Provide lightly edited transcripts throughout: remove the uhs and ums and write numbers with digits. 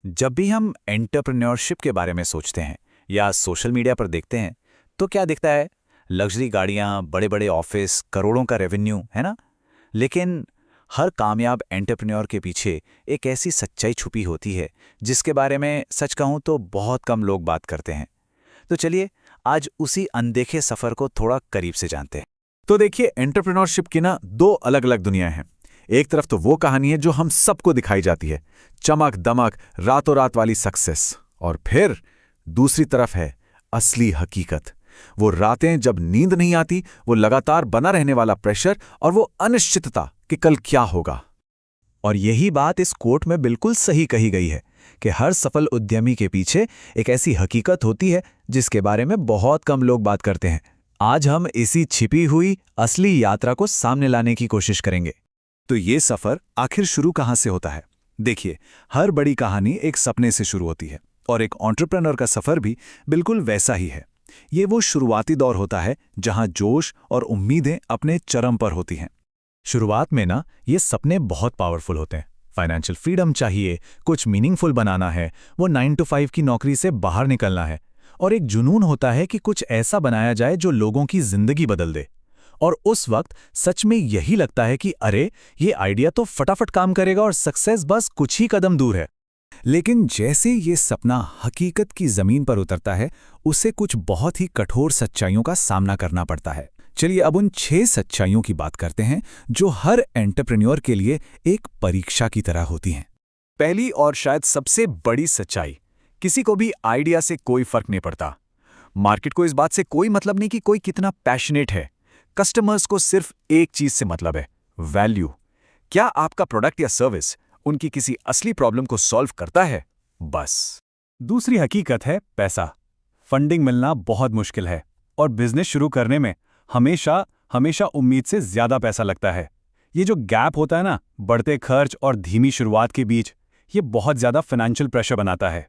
जब भी हम एंटरप्रेन्योरशिप के बारे में सोचते हैं या सोशल मीडिया पर देखते हैं तो क्या दिखता है? लग्जरी गाड़ियां, बड़े बड़े ऑफिस, करोड़ों का रेवेन्यू, है ना? लेकिन हर कामयाब एंटरप्रेन्योर के पीछे एक ऐसी सच्चाई छुपी होती है जिसके बारे में सच कहूं तो बहुत कम लोग बात करते हैं। तो चलिए आज उसी अनदेखे सफर को थोड़ा करीब से जानते हैं। तो देखिए, एंटरप्रेन्योरशिप की ना दो अलग अलग दुनिया हैं। एक तरफ तो वो कहानी है जो हम सबको दिखाई जाती है, चमक दमक, रातों रात वाली सक्सेस। और फिर दूसरी तरफ है असली हकीकत। वो रातें जब नींद नहीं आती, वो लगातार बना रहने वाला प्रेशर और वो अनिश्चितता कि कल क्या होगा। और यही बात इस कोट में बिल्कुल सही कही गई है कि हर सफल उद्यमी के पीछे एक ऐसी हकीकत होती है जिसके बारे में बहुत कम लोग बात करते हैं। आज हम इसी छिपी हुई असली यात्रा को सामने लाने की कोशिश करेंगे। तो ये सफर आखिर शुरू कहाँ से होता है? देखिए, हर बड़ी कहानी एक सपने से शुरू होती है और एक एंटरप्रेन्योर का सफर भी बिल्कुल वैसा ही है। ये वो शुरुआती दौर होता है जहां जोश और उम्मीदें अपने चरम पर होती हैं। शुरुआत में ना ये सपने बहुत पावरफुल होते हैं। फाइनेंशियल फ्रीडम चाहिए, कुछ मीनिंगफुल बनाना है, वो 9 to 5 की नौकरी से बाहर निकलना है, और एक जुनून होता है कि कुछ ऐसा बनाया जाए जो लोगों की जिंदगी बदल दे। और उस वक्त सच में यही लगता है कि अरे, ये आइडिया तो फटाफट काम करेगा और सक्सेस बस कुछ ही कदम दूर है। लेकिन जैसे ये सपना हकीकत की जमीन पर उतरता है, उसे कुछ बहुत ही कठोर सच्चाइयों का सामना करना पड़ता है। चलिए अब उन 6 सच्चाइयों की बात करते हैं जो हर एंटरप्रेन्योर के लिए एक परीक्षा की तरह होती हैं। पहली और शायद सबसे बड़ी सच्चाई, किसी को भी आइडिया से कोई फर्क नहीं पड़ता। मार्केट को इस बात से कोई मतलब नहीं कि कोई कितना पैशनेट है। कस्टमर्स को सिर्फ एक चीज से मतलब है, वैल्यू। क्या आपका प्रोडक्ट या सर्विस उनकी किसी असली प्रॉब्लम को सॉल्व करता है? बस। दूसरी हकीकत है पैसा। फंडिंग मिलना बहुत मुश्किल है और बिजनेस शुरू करने में हमेशा हमेशा उम्मीद से ज्यादा पैसा लगता है। ये जो गैप होता है ना, बढ़ते खर्च और धीमी शुरुआत के बीच, ये बहुत ज्यादा फाइनेंशियल प्रेशर बनाता है।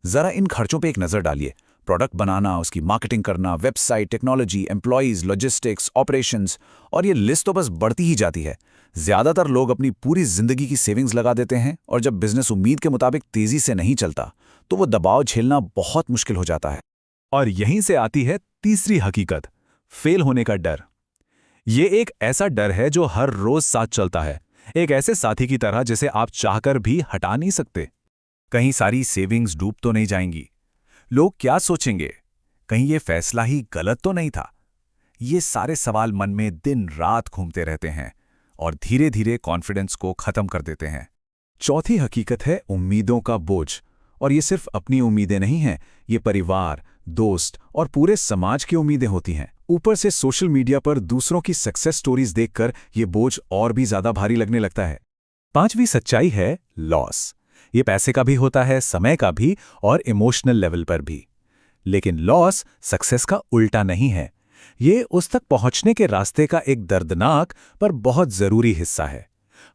जरा इन खर्चों पे एक नजर डालिए। प्रोडक्ट बनाना, उसकी मार्केटिंग करना, website, technology, employees, logistics, operations, और ये लिस्ट तो बस बढ़ती ही जाती है। ज्यादातर लोग अपनी पूरी जिंदगी की सेविंग्स लगा देते हैं और जब बिजनेस उम्मीद के मुताबिक तेजी से नहीं चलता तो वो दबाव झेलना बहुत मुश्किल हो जाता है। और यहीं से आती है तीसरी हकीकत, फेल होने का डर। ये एक ऐसा डर है जो हर रोज साथ चलता है, एक ऐसे साथी की तरह जिसे आप चाहकर भी हटा नहीं सकते। कहीं सारी सेविंग्स डूब तो नहीं जाएंगी? लोग क्या सोचेंगे? कहीं ये फैसला ही गलत तो नहीं था? ये सारे सवाल मन में दिन रात घूमते रहते हैं और धीरे धीरे कॉन्फिडेंस को खत्म कर देते हैं। चौथी हकीकत है उम्मीदों का बोझ। और ये सिर्फ अपनी उम्मीदें नहीं हैं, ये परिवार, दोस्त और पूरे समाज की उम्मीदें होती हैं। ऊपर से सोशल मीडिया पर दूसरों की सक्सेस स्टोरीज देखकर ये बोझ और भी ज्यादा भारी लगने लगता है। पांचवी सच्चाई है लॉस। ये पैसे का भी होता है, समय का भी और इमोशनल लेवल पर भी। लेकिन लॉस सक्सेस का उल्टा नहीं है। ये उस तक पहुंचने के रास्ते का एक दर्दनाक पर बहुत जरूरी हिस्सा है।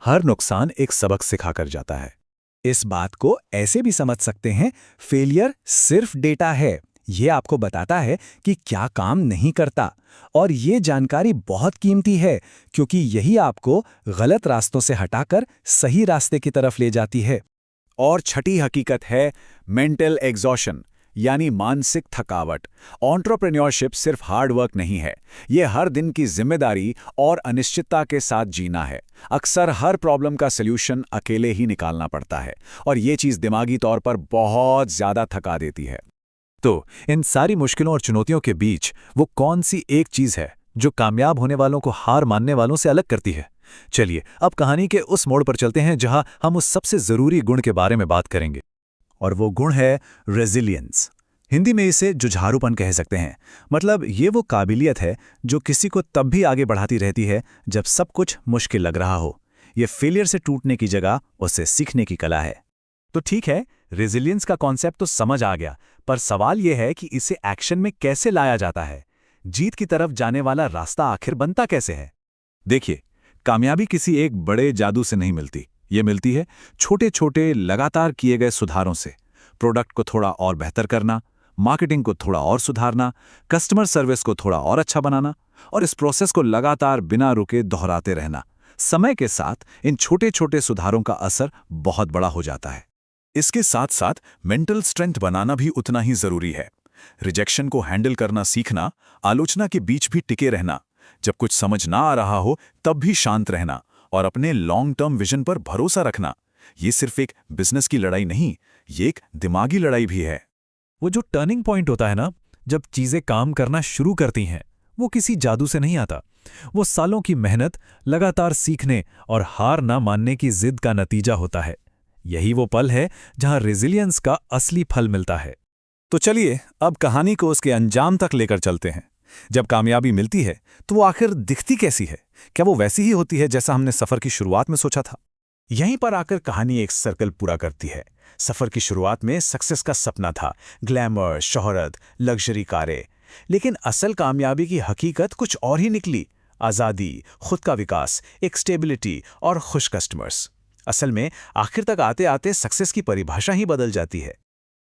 हर नुकसान एक सबक सिखाकर जाता है। इस बात को ऐसे भी समझ सकते हैं, फेलियर सिर्फ डेटा है। ये आपको बताता है कि क्या काम नहीं करता, और ये जानकारी बहुत कीमती है क्योंकि यही आपको गलत रास्तों से हटाकर सही रास्ते की तरफ ले जाती है। और छठी हकीकत है मेंटल एग्जॉशन, यानी मानसिक थकावट। एंटरप्रेन्योरशिप सिर्फ हार्ड वर्क नहीं है, ये हर दिन की जिम्मेदारी और अनिश्चितता के साथ जीना है। अक्सर हर प्रॉब्लम का सल्यूशन अकेले ही निकालना पड़ता है और ये चीज़ दिमागी तौर पर बहुत ज़्यादा थका देती है। तो इन सारी मुश्किलों और चुनौतियों के बीच वो कौन सी एक चीज है जो कामयाब होने वालों को हार मानने वालों से अलग करती है? चलिए अब कहानी के उस मोड़ पर चलते हैं जहां हम उस सबसे जरूरी गुण के बारे में बात करेंगे, और वो गुण है रेजिलियंस। हिंदी में इसे जुझारूपन कह सकते हैं। मतलब ये वो काबिलियत है जो किसी को तब भी आगे बढ़ाती रहती है जब सब कुछ मुश्किल लग रहा हो। ये फेलियर से टूटने की जगह उससे सीखने की कला है। तो ठीक है, रेजिलियंस का कॉन्सेप्ट तो समझ आ गया, पर सवाल यह है कि इसे एक्शन में कैसे लाया जाता है? जीत की तरफ जाने वाला रास्ता आखिर बनता कैसे है? देखिए, कामयाबी किसी एक बड़े जादू से नहीं मिलती। ये मिलती है छोटे छोटे लगातार किए गए सुधारों से। प्रोडक्ट को थोड़ा और बेहतर करना, मार्केटिंग को थोड़ा और सुधारना, कस्टमर सर्विस को थोड़ा और अच्छा बनाना, और इस प्रोसेस को लगातार बिना रुके दोहराते रहना। समय के साथ इन छोटे छोटे सुधारों का असर बहुत बड़ा हो जाता है। इसके साथ साथ मेंटल स्ट्रेंथ बनाना भी उतना ही जरूरी है। रिजेक्शन को हैंडल करना सीखना, आलोचना के बीच भी टिके रहना, जब कुछ समझ ना आ रहा हो तब भी शांत रहना और अपने लॉन्ग टर्म विजन पर भरोसा रखना, ये सिर्फ एक बिजनेस की लड़ाई नहीं, ये एक दिमागी लड़ाई भी है। वो जो टर्निंग पॉइंट होता है ना, जब चीजें काम करना शुरू करती हैं, वो किसी जादू से नहीं आता। वो सालों की मेहनत, लगातार सीखने और हार ना मानने की जिद का नतीजा होता है। यही वो पल है जहां रेजिलियंस का असली फल मिलता है। तो चलिए अब कहानी को उसके अंजाम तक लेकर चलते हैं। जब कामयाबी मिलती है तो वो आखिर दिखती कैसी है? क्या वो वैसी ही होती है जैसा हमने सफर की शुरुआत में सोचा था? यहीं पर आकर कहानी एक सर्कल पूरा करती है। सफर की शुरुआत में सक्सेस का सपना था, ग्लैमर, शोहरत, लग्जरी कारें। लेकिन असल कामयाबी की हकीकत कुछ और ही निकली। आज़ादी, खुद का विकास, एक स्टेबिलिटी और खुश कस्टमर्स। असल में आखिर तक आते आते सक्सेस की परिभाषा ही बदल जाती है।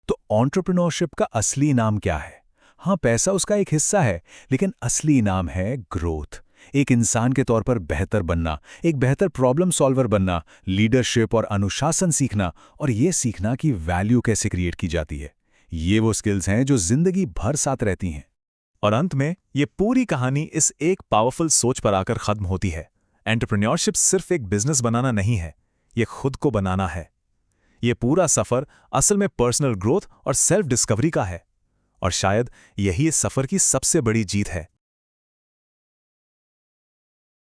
तो एंटरप्रेन्योरशिप का असली नाम क्या है? हाँ, पैसा उसका एक हिस्सा है, लेकिन असली नाम है ग्रोथ। एक इंसान के तौर पर बेहतर बनना, एक बेहतर प्रॉब्लम सॉल्वर बनना, लीडरशिप और अनुशासन सीखना, और ये सीखना कि वैल्यू कैसे क्रिएट की जाती है। ये वो स्किल्स हैं जो जिंदगी भर साथ रहती हैं। और अंत में ये पूरी कहानी इस एक पावरफुल सोच पर आकर खत्म होती है। एंटरप्रेन्योरशिप सिर्फ एक बिजनेस बनाना नहीं है, ये खुद को बनाना है। ये पूरा सफर असल में पर्सनल ग्रोथ और सेल्फ डिस्कवरी का है। और शायद यही इस सफर की सबसे बड़ी जीत है।